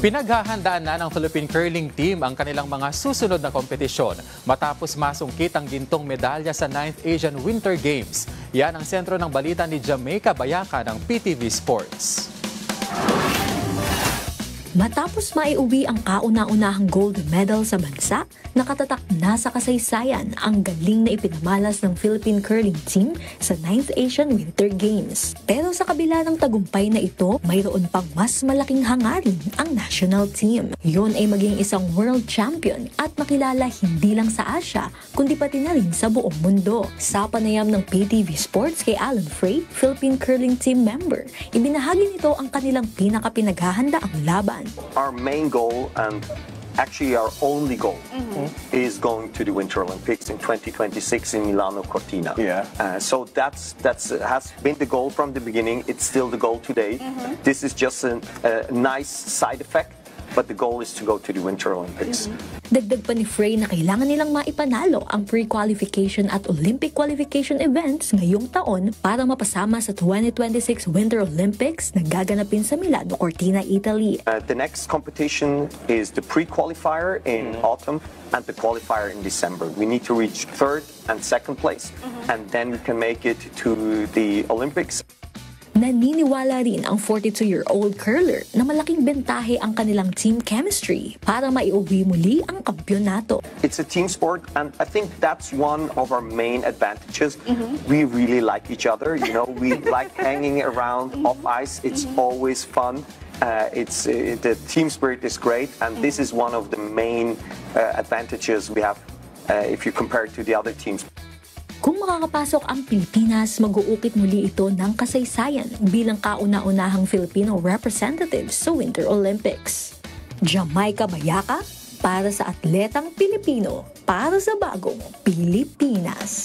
Pinaghahandaan na ng Philippine Curling Team ang kanilang mga susunod na kompetisyon matapos masungkit ang gintong medalya sa 9th Asian Winter Games. Yan ang sentro ng balita ni Jamaica Bayaka ng PTV Sports. Matapos maiuwi ang kauna-unahang gold medal sa bansa, nakatatak na sa kasaysayan ang galing na ipinamalas ng Philippine Curling Team sa 9th Asian Winter Games. Pero sa kabila ng tagumpay na ito, mayroon pang mas malaking hangarin ang national team. Yun ay maging isang world champion at makilala hindi lang sa Asia, kundi pati na rin sa buong mundo. Sa panayam ng PTV Sports kay Alan Frey, Philippine Curling Team member, ibinahagi nito ang kanilang pinakapinaghahandaang laban. Our main goal and actually our only goal is going to the Winter Olympics in 2026 in Milano Cortina. Yeah. So that's has been the goal from the beginning. It's still the goal today. This is just a nice side effect, but the goal is to go to the Winter Olympics. Dagdag pa ni Frey na kailangan nilang maipanalo ang pre-qualification at Olympic qualification events ngayong taon para mapasama sa 2026 Winter Olympics na gaganapin sa Milano Cortina, Italy. The next competition is the pre-qualifier in autumn and the qualifier in December. We need to reach third and second place, and then we can make it to the Olympics. Naniniwala rin ang 42-year-old curler na malaking bentahe ang kanilang team chemistry para maiuwi muli ang kampyonato. It's a team sport, and I think that's one of our main advantages. We really like each other. You know, we like hanging around off ice. It's always fun. The team spirit is great, and this is one of the main advantages we have if you compare it to the other teams. Kung makakapasok ang Pilipinas, mag-uukit muli ito ng kasaysayan bilang kauna-unahang Filipino representatives sa Winter Olympics. Jamaica Bayaka para sa atletang Pilipino, para sa bagong Pilipinas.